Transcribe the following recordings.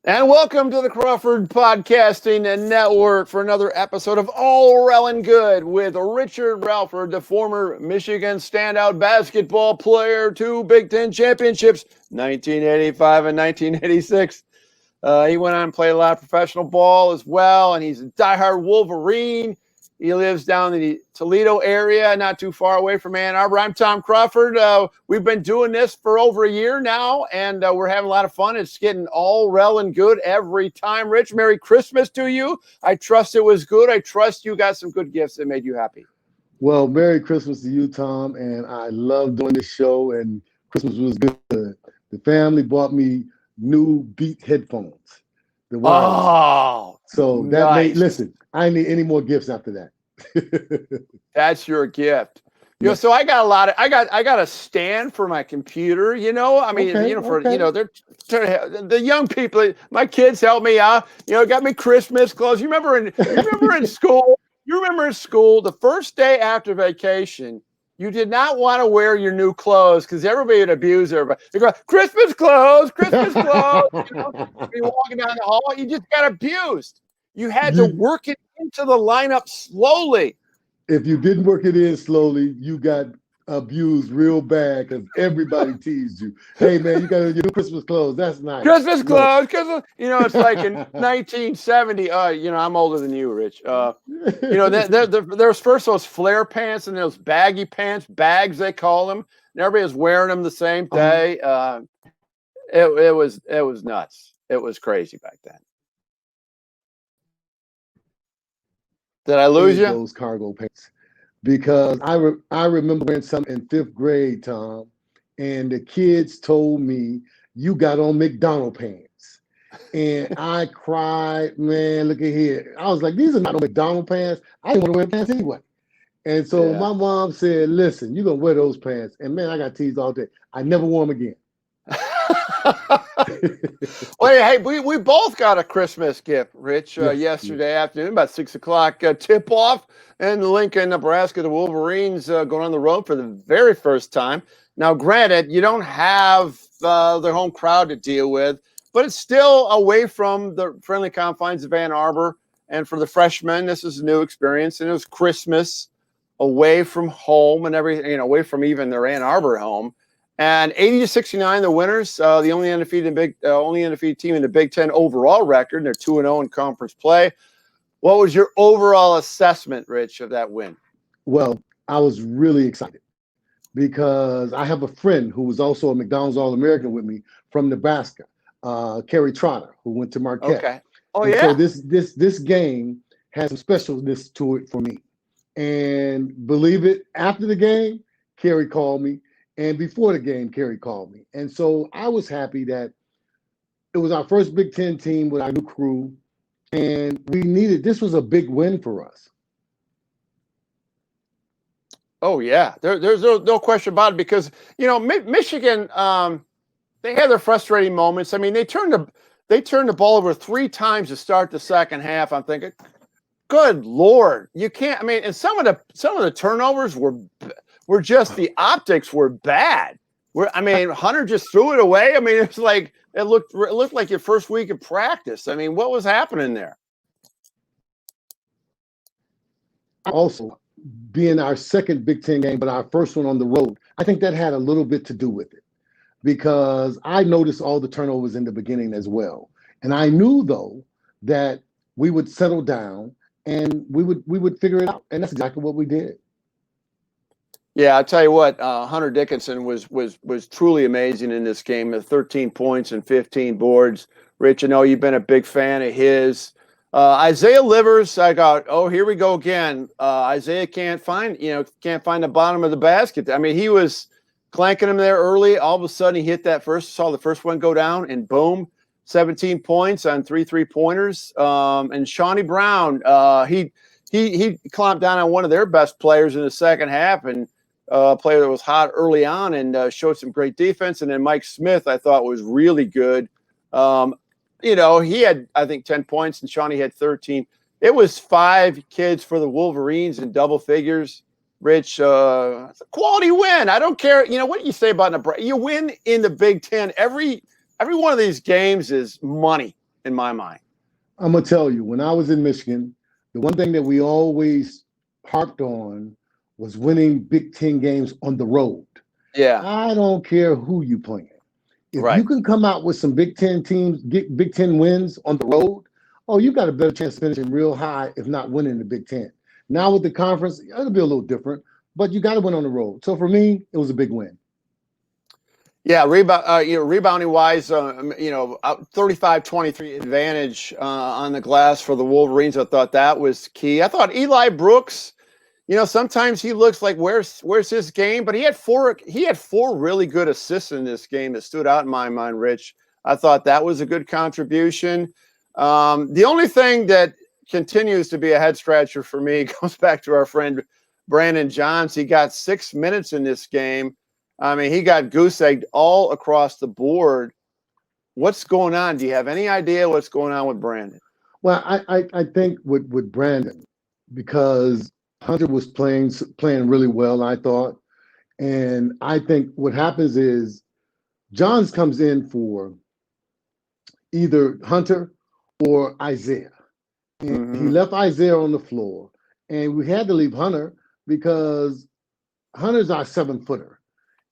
And welcome to the Crawford Podcasting Network for another episode of All Rell and Good with Richard Rellford, the former Michigan standout basketball player, 2 Big Ten championships, 1985 and 1986. He went on and played a lot of professional ball as well, and he's a diehard Wolverine. He lives down in the Toledo area, not too far away from Ann Arbor. I'm Tom Crawford. We've been doing this for over a year now, and we're having a lot of fun. It's getting all Rell and Good every time. Rich, Merry Christmas to you. I trust it was good. I trust you got some good gifts that made you happy. Well, Merry Christmas to you, Tom, and I love doing this show, and Christmas was good. The family bought me new Beat headphones, the wireless. Oh, So that nice. listen, I didn't need any more gifts after that. That's your gift. So I got I got a stand for my computer, I mean, they're the young people, my kids help me out, got me Christmas clothes. You remember in school, the first day after vacation, you did not want to wear your new clothes because everybody would abuse everybody. They go, Christmas clothes. You're walking down the hall, you just got abused. You had to work it into the lineup slowly. If you didn't work it in slowly, you got abused real bad because everybody teased you. Hey, man, you got your new Christmas clothes. That's nice. Christmas clothes, because it's like in 1970. I'm older than you, Rich. There's first those flare pants and those baggy pants, bags they call them, and everybody was wearing them the same day. It was nuts. It was crazy back then. Did I lose you? Those cargo pants, because I remember wearing some in 5th grade, Tom, and the kids told me you got on McDonald pants, and I cried, man. Look at here. I was like, these are not no McDonald pants. I didn't want to wear pants anyway. And so my mom said, listen, you're gonna wear those pants, and man, I got teased all day. I never wore them again. Well, hey, we both got a Christmas gift, Rich, yesterday afternoon, about 6 o'clock tip off in Lincoln, Nebraska. The Wolverines going on the road for the very first time. Now, granted, you don't have their home crowd to deal with, but it's still away from the friendly confines of Ann Arbor. And for the freshmen, this is a new experience, and it was Christmas away from home and everything, away from even their Ann Arbor home. And 80-69, the winners, the only undefeated team in the Big Ten overall record. They're 2-0 in conference play. What was your overall assessment, Rich, of that win? Well, I was really excited because I have a friend who was also a McDonald's All-American with me from Nebraska, Kerry Trotter, who went to Marquette. Okay. Oh, and yeah. So this game has some specialness to it for me. And believe it, after the game, Kerry called me. And before the game, Kerry called me. And so I was happy that it was our first Big Ten team with our new crew. And this was a big win for us. Oh, yeah. There's no question about it because, Michigan, they had their frustrating moments. I mean, they turned the ball over 3 times to start the second half. I'm thinking, good Lord, you can't. I mean, and some of the turnovers were just, the optics were bad. Hunter just threw it away. I mean, it's like it looked like your first week of practice. I mean, what was happening there? Also, being our second Big Ten game, but our first one on the road, I think that had a little bit to do with it because I noticed all the turnovers in the beginning as well. And I knew, though, that we would settle down and we would figure it out. And that's exactly what we did. Yeah, I'll tell you what, Hunter Dickinson was truly amazing in this game. 13 points and 15 boards. Rich, I know you've been a big fan of his. Isaiah Livers, I got, here we go again. Isaiah can't find the bottom of the basket. I mean, he was clanking him there early. All of a sudden, he hit saw the first one go down, and boom, 17 points on 3 3-pointers. And Shawnee Brown, he clamped down on one of their best players in the second half, and a player that was hot early on and showed some great defense. And then Mike Smith, I thought, was really good. He had, I think, 10 points, and Shawnee had 13. It was 5 kids for the Wolverines in double figures. Rich, it's a quality win. I don't care. What you say about Nebraska? You win in the Big Ten. Every one of these games is money. in my mind. I'm gonna tell you, when I was in Michigan, the one thing that we always harped on was winning Big Ten games on the road. Yeah, I don't care who you playing. If you right. can come out with some Big Ten teams, get Big Ten wins on the road, oh, you got a better chance of finishing real high, if not winning the Big Ten. Now with the conference, it'll be a little different, but you got to win on the road. So for me, it was a big win. Yeah, rebounding wise, 35-23 advantage on the glass for the Wolverines. I thought that was key. I thought Eli Brooks, sometimes he looks like where's his game, but he had four really good assists in this game that stood out in my mind, Rich. I thought that was a good contribution. The only thing that continues to be a head scratcher for me goes back to our friend Brandon Johns. He got 6 minutes in this game. I mean, he got goose egged all across the board. What's going on? Do you have any idea what's going on with Brandon? Well, I think with Brandon, because Hunter was playing really well, I thought. And I think what happens is Johns comes in for either Hunter or Isaiah. And he Mm-hmm. left Isaiah on the floor. And we had to leave Hunter because Hunter's our 7-footer.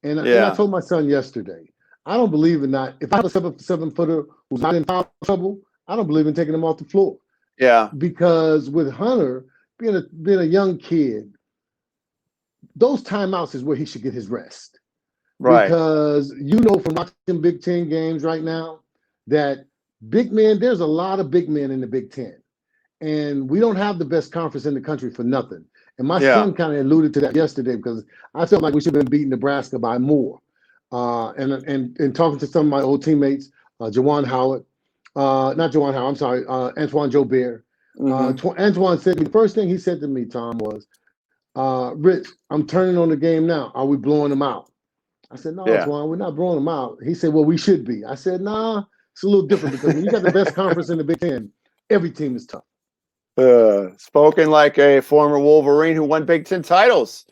And I Yeah, told my son yesterday, I don't believe in that. If I have a 7-footer who's not in foul trouble, I don't believe in taking him off the floor. yeah, Because with Hunter being a young kid, those timeouts is where he should get his rest. right. Because from watching Big Ten games right now that big men, there's a lot of big men in the Big Ten. And we don't have the best conference in the country for nothing. And my Yeah. son kind of alluded to that yesterday because I felt like we should have been beating Nebraska by more. And talking to some of my old teammates, Jawan Howard, not Jawan Howard, I'm sorry, Antoine Jobert. Mm-hmm. Antoine said to me, the first thing he said to me, Tom, was, Rich, I'm turning on the game now. Are we blowing them out? I said, no, Yeah. Antoine, we're not blowing them out. He said, well, we should be. I said, nah, it's a little different because when you got the best conference in the Big Ten, every team is tough. Spoken like a former Wolverine who won Big Ten titles.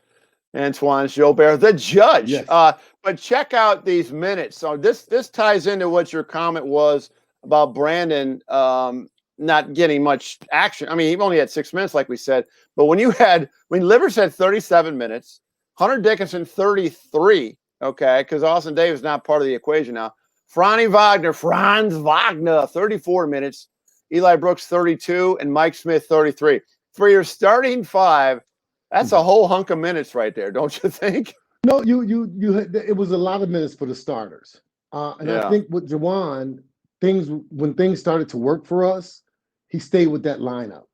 Antoine Gilbert, the judge. Yes. But check out these minutes. So this tived into what your comment was about Brandon not getting much action. I mean, he only had 6 minutes, like we said. But when Livers had 37 minutes, Hunter Dickinson 33. Okay, because Austin Davis is not part of the equation now. Franz Wagner 34 minutes. Eli Brooks 32 and Mike Smith 33. For your starting five, that's a whole hunk of minutes right there, don't you think? No, it was a lot of minutes for the starters. And I Yeah. think with Jawan, when things started to work for us, he stayed with that lineup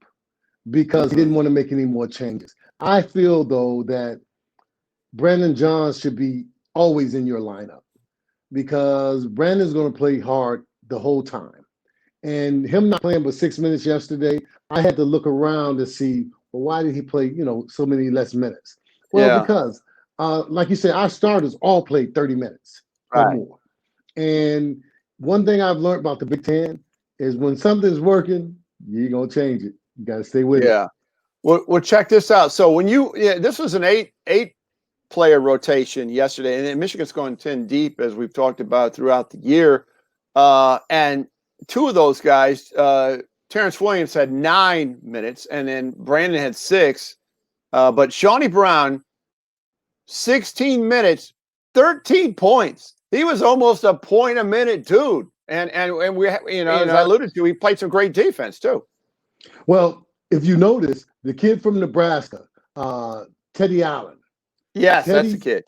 because he didn't want to make any more changes. I feel though that Brandon Johns should be always in your lineup because Brandon's going to play hard the whole time. And him not playing but 6 minutes yesterday, I had to look around to see, well, why did he play, so many less minutes? Well, Yeah. because, like you said, our starters all played 30 minutes or Right. more. And one thing I've learned about the Big Ten is when something's working, you're going to change it. You got to stay with it. Yeah. Well, check this out. So this was an eight player rotation yesterday, and Michigan's going 10 deep, as we've talked about throughout the year. And two of those guys, Terrence Williams had 9 minutes, and then Brandon had 6. But Shawnee Brown, 16 minutes, 13 points. He was almost a point a minute, dude. And we, as I alluded to, he played some great defense too. Well, if you notice, the kid from Nebraska, Teddy Allen. Yes, that's the kid.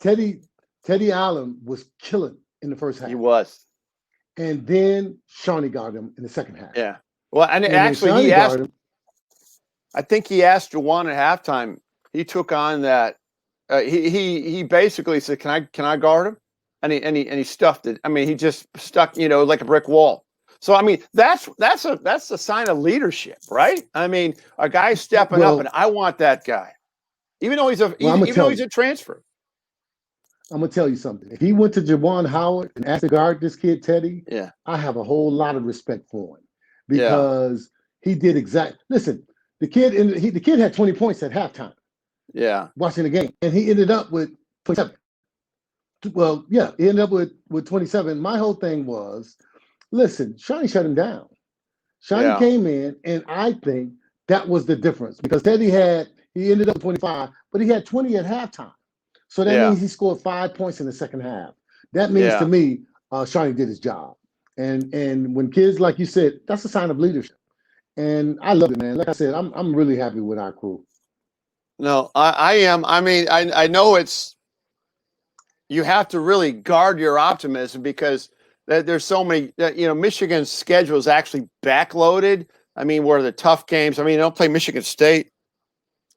Teddy Allen was killing in the first half. He was. And then Shawnee got him in the second half. Yeah. Well, and actually, I think he asked Juwan at halftime. He took on that. He basically said, "Can I guard him?" And he stuffed it. I mean, he just stuck, like a brick wall. So I mean, that's a sign of leadership, right? I mean, a guy stepping up, and I want that guy, even though he's a transfer. I'm gonna tell you something. If he went to Jawan Howard and asked to guard this kid Teddy, yeah, I have a whole lot of respect for him because he did Listen, the kid had 20 points at halftime. Yeah, watching the game, and he ended up with 27. Well, yeah, he ended up with 27. My whole thing was, listen, Shawnee shut him down. Shawnee Yeah. came in, and I think that was the difference because he ended up with 25, but he had 20 at halftime. So that Yeah. means he scored 5 points in the second half. That means to Yeah. me, Shawnee did his job. And when kids, like you said, that's a sign of leadership. And I love it, man. Like I said, I'm really happy with our crew. No, I am. I mean, I know you have to really guard your optimism because there's so many, Michigan's schedule is actually backloaded. I mean, where the tough games, I mean, they don't play Michigan State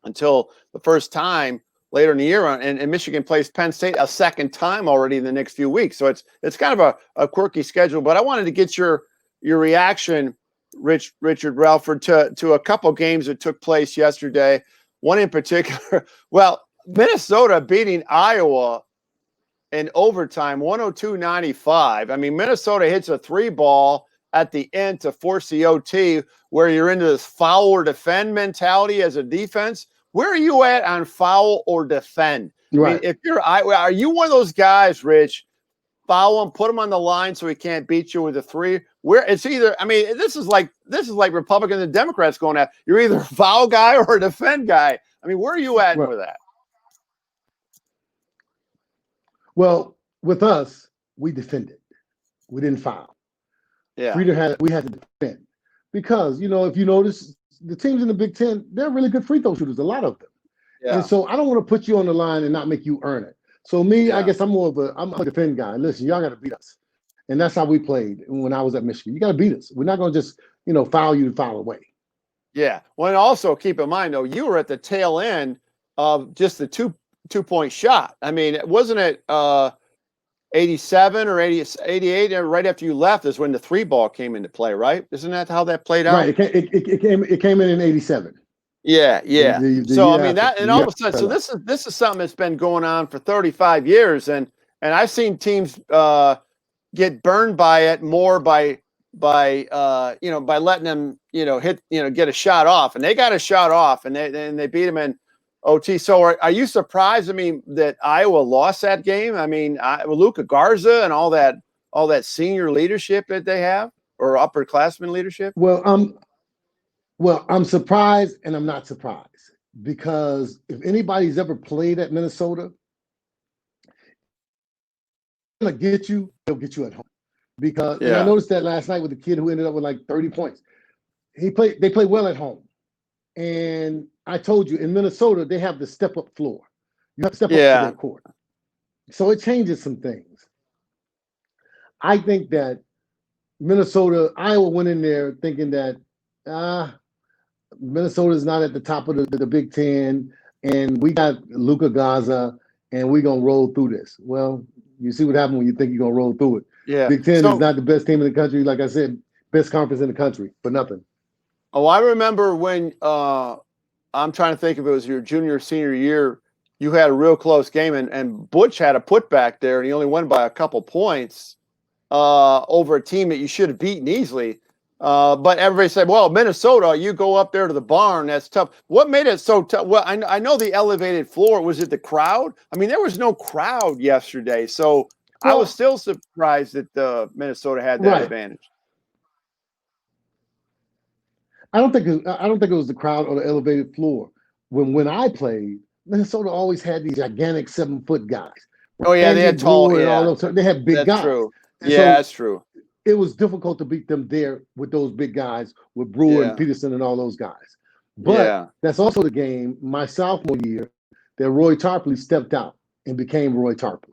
until the first time later in the year, and Michigan plays Penn State a second time already in the next few weeks. So it's kind of a quirky schedule. But I wanted to get your reaction, Richard Rellford, to a couple games that took place yesterday. One in particular, well, Minnesota beating Iowa in overtime, 102-95. I mean, Minnesota hits a three ball at the end to force the OT, where you're into this foul or defend mentality as a defense. Where are you at on foul or defend? I mean, Right. if are you one of those guys, Rich? Foul him, put him on the line so he can't beat you with a three. Where it's either, I mean, this is like Republicans and Democrats going at. You're either a foul guy or a defend guy. I mean, where are you at Right. with that? Well, with us, we defended. We didn't foul. Yeah. We had to defend because if you notice, the teams in the Big Ten, they're really good free throw shooters, a lot of them. Yeah. And so I don't want to put you on the line and not make you earn it. So me, Yeah. I guess I'm a defend guy. Listen, y'all got to beat us, and that's how we played when I was at Michigan. You got to beat us. We're not going to just foul you and foul away. Yeah. Well, and also keep in mind though, you were at the tail end of just the two-point shot. I mean, wasn't it 87 or 88 right after you left is when the three ball came into play, right? Isn't that how that played out? Right. It came in 87. Yeah, yeah. The So I year mean after, and all of a sudden, so this is something that's been going on for 35 years, and I've seen teams get burned by it more by letting them hit get a shot off, and they got a shot off, and they beat them in OT. So are you surprised? I mean, that Iowa lost that game. I mean, Luka Garza and all that senior leadership that they have, or upperclassmen leadership. Well, I'm surprised and I'm not surprised because if anybody's ever played at Minnesota, they'll get you at home. Because and I noticed that last night with the kid who ended up with like 30 points. They play well at home. And I told you in Minnesota, they have the step up floor. You have to step up to their court. So it changes some things. I think that Iowa went in there thinking that Minnesota is not at the top of the Big Ten, and we got Luka Garza, and we're going to roll through this. Well, you see what happened when you think you're going to roll through it. Yeah. Big Ten is not the best team in the country. Like I said, best conference in the country, but nothing. Oh, I remember when I'm trying to think if it was your junior or senior year, you had a real close game, and Butch had a putback there, and he only won by a couple points over a team that you should have beaten easily. But everybody said, well, Minnesota, you go up there to the barn, that's tough. What made it so tough? Well, I know the elevated floor. Was it the crowd? I mean, there was no crowd yesterday, so I was still surprised that Minnesota had that advantage. I don't think it was the crowd or the elevated floor. When I played, Minnesota always had these gigantic 7-foot guys. Oh yeah, they had tall. And all those, they had big that's guys. True. And yeah, so that's true. It was difficult to beat them there with those big guys, with Brewer and Peterson and all those guys. But that's also the game my sophomore year that Roy Tarpley stepped out and became Roy Tarpley.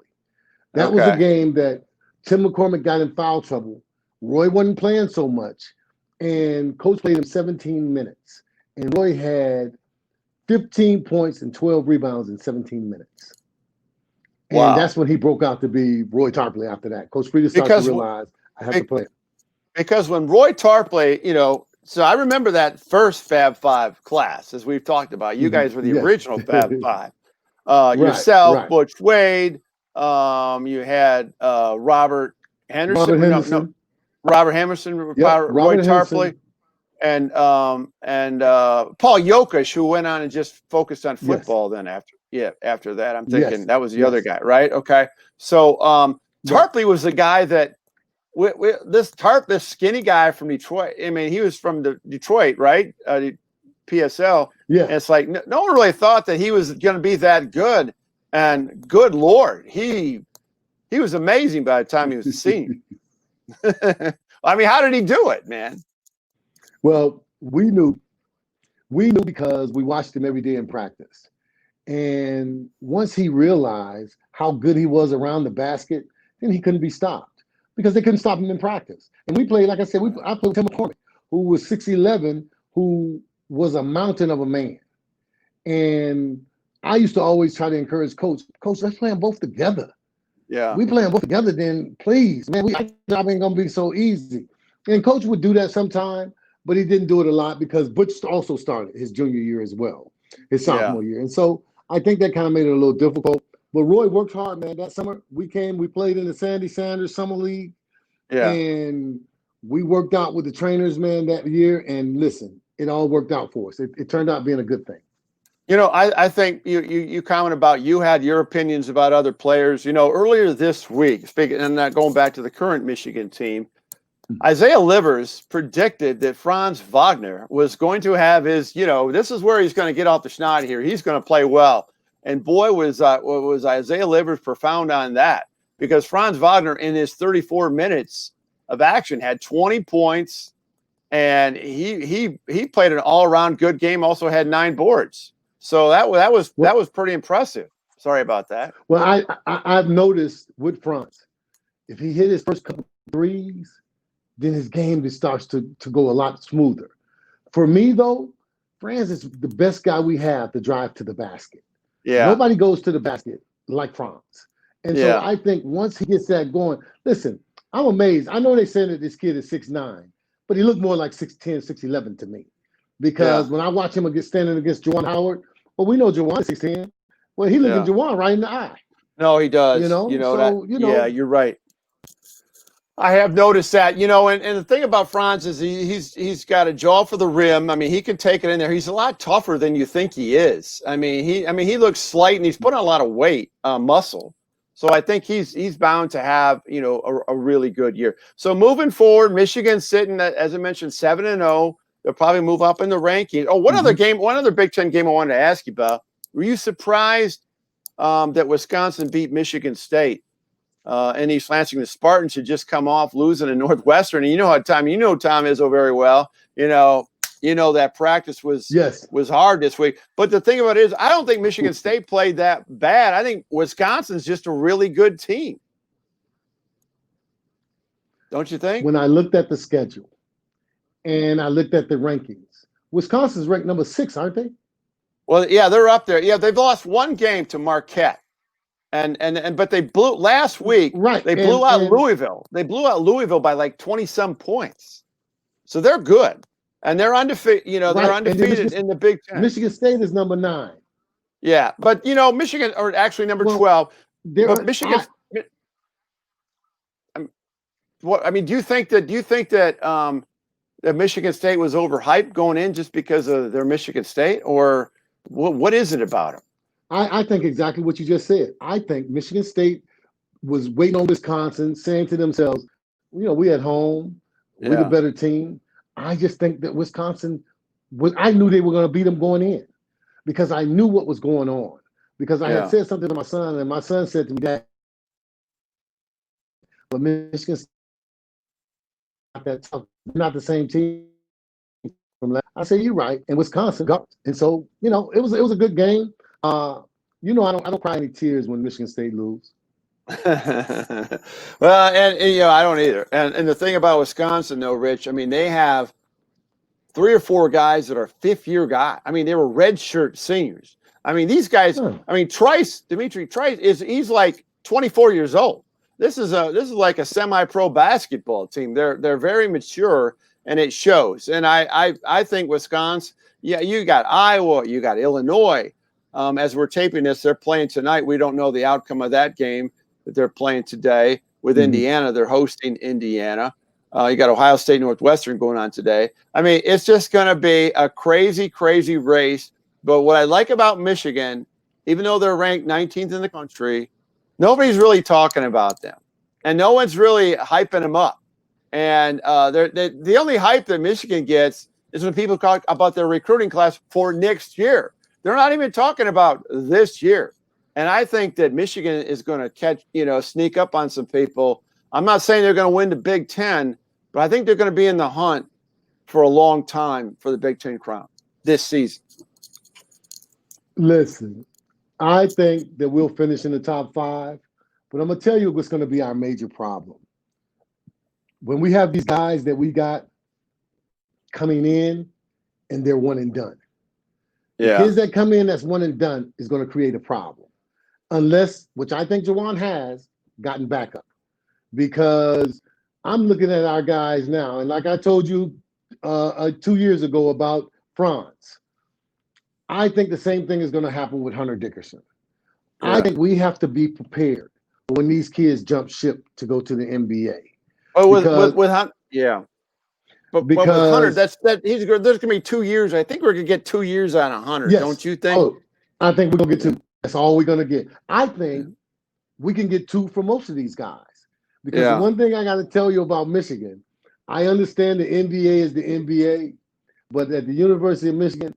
That was a game that Tim McCormick got in foul trouble. Roy wasn't playing so much, and coach played him 17 minutes. And Roy had 15 points and 12 rebounds in 17 minutes. And that's when he broke out to be Roy Tarpley after that. Coach Frieda started to realize I have to play. Because when Roy Tarpley, so I remember that first Fab Five class, as we've talked about. You guys were the original Fab Five. Yourself, Butch Wade. You had Robert Henderson. Robert Henderson, Roy Tarpley, and Paul Jokic, who went on and just focused on football. Then after that, I'm thinking that was the other guy, right? Okay, so Tarpley was the guy that this skinny guy from Detroit. I mean, he was from Detroit, right? PSL. Yeah. And it's like no one really thought that he was going to be that good. And good Lord, he was amazing by the time he was a senior. I mean, how did he do it, man? Well, we knew because we watched him every day in practice. And once he realized how good he was around the basket, then he couldn't be stopped because they couldn't stop him in practice. And we played, like I said, I played with Tim McCormick, who was 6'11", who was a mountain of a man. And I used to always try to encourage Coach, let's play them both together. Yeah. We play them both together, then please, man, our job ain't going to be so easy. And Coach would do that sometime, but he didn't do it a lot because Butch also started his junior year as well, his sophomore year. And so I think that kind of made it a little difficult. But Roy worked hard, man. That summer, we played in the Sandy Sanders Summer League. Yeah. And we worked out with the trainers, man, that year. And listen, it all worked out for us. It turned out being a good thing. You know, I think you comment about you had your opinions about other players. You know, earlier this week, speaking and going back to the current Michigan team, Isaiah Livers predicted that Franz Wagner was going to have his, this is where he's going to get off the schneid here. He's going to play well. And boy, was Isaiah Livers profound on that, because Franz Wagner in his 34 minutes of action had 20 points, and he played an all-around good game, also had 9 boards. So that was pretty impressive. Sorry about that. Well, I've noticed with Franz, if he hit his first couple threes, then his game just starts to go a lot smoother. For me, though, Franz is the best guy we have to drive to the basket. Yeah. Nobody goes to the basket like Franz. And so I think once he gets that going, listen, I'm amazed. I know they said that this kid is 6'9", but he looked more like 6'10", 6'11" to me. Because when I watch him standing against Juwan Howard, well, we know Juwan is 6'10". Well, he looking Juwan right in the eye. No, he does. Yeah, you're right. I have noticed that, and the thing about Franz is he's got a jaw for the rim. I mean, he can take it in there. He's a lot tougher than you think he is. I mean, he looks slight, and he's put on a lot of weight, muscle. So I think he's bound to have, a really good year. So moving forward, Michigan sitting at, as I mentioned, 7-0. They'll probably move up in the rankings. Oh, one other Big Ten game I wanted to ask you about. Were you surprised that Wisconsin beat Michigan State? And East Lansing, the Spartans had just come off losing to Northwestern. And you know how Tom Izzo very well. That practice was hard this week. But the thing about it is, I don't think Michigan State played that bad. I think Wisconsin's just a really good team. Don't you think? When I looked at the schedule and I looked at the rankings, Wisconsin's ranked number 6, aren't they? Well, yeah, they're up there. Yeah, they've lost one game to Marquette. But they blew last week. Right. They blew out Louisville. They blew out Louisville by like 20-some points. So they're good. And they're undefeated, they're undefeated in the Big Ten. Michigan State is number 9. Yeah. But Michigan are actually number 12. But Michigan do you think that that Michigan State was overhyped going in just because of their Michigan State, or what is it about them? I think exactly what you just said. I think Michigan State was waiting on Wisconsin, saying to themselves, we at home, we're the better team. I just think that Wisconsin, I knew they were going to beat them going in because I knew what was going on. Because I had said something to my son, and my son said to me, Dad, but Michigan State not that tough, not the same team. I said, you're right, and Wisconsin got, and so it was a good game. I don't cry any tears when Michigan State lose. Well, and I don't either. And the thing about Wisconsin, though, Rich, I mean, they have 3 or 4 guys that are fifth-year guys. I mean, they were redshirt seniors. I mean, these guys. I mean, Dimitri Trice he's like 24 years old. This is like a semi-pro basketball team. They're very mature, and it shows. And I think Wisconsin. Yeah, you got Iowa, you got Illinois. As we're taping this, they're playing tonight. We don't know the outcome of that game that they're playing today with Indiana. They're hosting Indiana. You got Ohio State, Northwestern going on today. I mean, it's just going to be a crazy, crazy race. But what I like about Michigan, even though they're ranked 19th in the country, nobody's really talking about them. And no one's really hyping them up. And the only hype that Michigan gets is when people talk about their recruiting class for next year. They're not even talking about this year. And I think that Michigan is going to sneak up on some people. I'm not saying they're going to win the Big Ten, but I think they're going to be in the hunt for a long time for the Big Ten crown this season. Listen, I think that we'll finish in the top 5, but I'm going to tell you what's going to be our major problem. When we have these guys that we got coming in and they're one and done. The kids that come in that's one and done is going to create a problem. Unless, which I think Jawan has, gotten backup. Because I'm looking at our guys now, and like I told you 2 years ago about Franz, I think the same thing is going to happen with Hunter Dickerson. Yeah. I think we have to be prepared when these kids jump ship to go to the NBA. Oh, with Hunter, yeah. But with Hunter, there's going to be 2 years. I think we're going to get 2 years on a Hunter, yes. Don't you think? Oh, I think we're going to get 2. That's all we're going to get. I think we can get 2 for most of these guys. Because the one thing I got to tell you about Michigan, I understand the NBA is the NBA, but at the University of Michigan,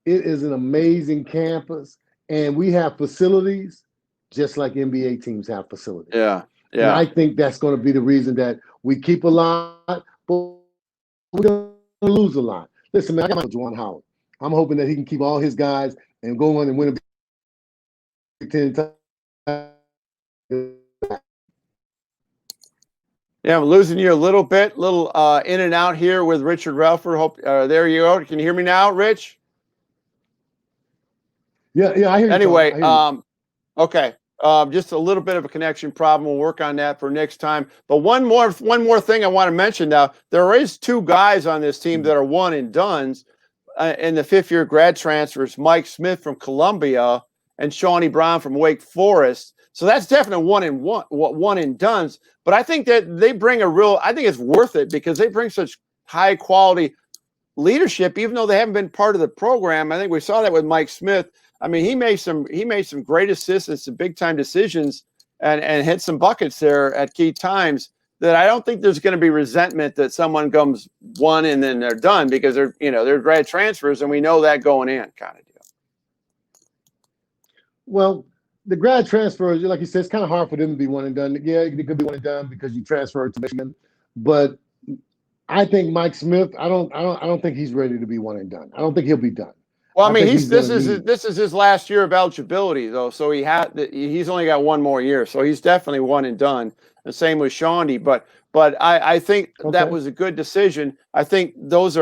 it is an amazing campus, and we have facilities just like NBA teams have facilities. Yeah. And I think that's going to be the reason that we keep a lot, but we're going to lose a lot. Listen, man, I got Juwan Howard. I'm hoping that he can keep all his guys and go on and win a Big Ten. Yeah, I'm losing you a little bit, little in and out here with Richard Rellford. Hope there you go. Can you hear me now, Rich? Yeah, I hear you. Anyway, okay. Just a little bit of a connection problem. We'll work on that for next time. But one more thing I want to mention now. There is 2 guys on this team that are one and dones in the 5th-year grad transfers, Mike Smith from Columbia and Shawnee Brown from Wake Forest. So that's definitely one and dones. But I think that they bring I think it's worth it because they bring such high quality leadership, even though they haven't been part of the program. I think we saw that with Mike Smith. I mean, he made some great assists and some big time decisions and hit some buckets there at key times that I don't think there's going to be resentment that someone comes one and then they're done because they're grad transfers and we know that going in kind of deal. Well, the grad transfers, like you said, it's kind of hard for them to be one and done. Yeah, it could be one and done because you transferred to Michigan, but I think Mike Smith, I don't think he's ready to be one and done. I don't think he'll be done. Well, I mean, this is his last year of eligibility though, so he's only got 1 more year, so he's definitely one and done. The same with Shawnee, but I think that was a good decision. I think that's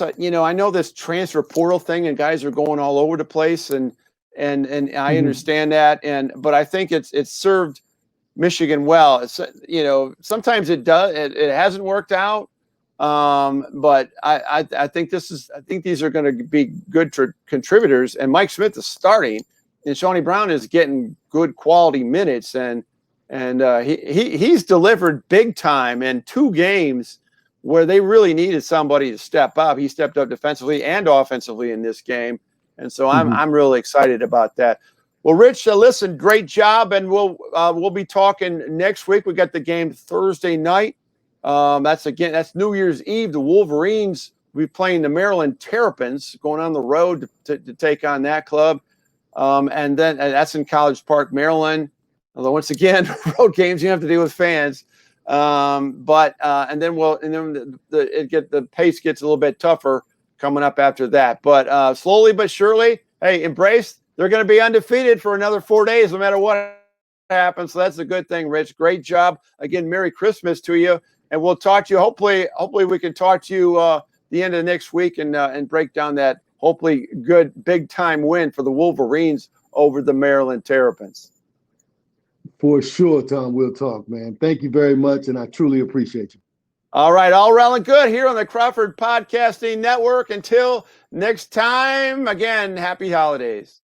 I know this transfer portal thing and guys are going all over the place and I understand that but I think it's served Michigan well. It's sometimes it hasn't worked out. But I think these are going to be good contributors, and Mike Smith is starting, and Shawnee Brown is getting good quality minutes, and he's delivered big time in 2 games where they really needed somebody to step up. He stepped up defensively and offensively in this game, and so I'm really excited about that. Well, Rich, listen, great job, and we'll be talking next week. We got the game Thursday night. That's New Year's Eve. The Wolverines will be playing the Maryland Terrapins, going on the road to take on that club. And then that's in College Park, Maryland. Although once again, road games you have to deal with fans. And then the pace gets a little bit tougher coming up after that. But slowly but surely, hey, embrace. They're going to be undefeated for another 4 days, no matter what happens. So that's a good thing, Rich. Great job. Again, Merry Christmas to you. And we'll talk to you. Hopefully we can talk to you the end of next week and break down that hopefully good big time win for the Wolverines over the Maryland Terrapins. For sure, Tom. We'll talk, man. Thank you very much, and I truly appreciate you. All right, all Rell and Good here on the Crawford Podcasting Network. Until next time, again, happy holidays.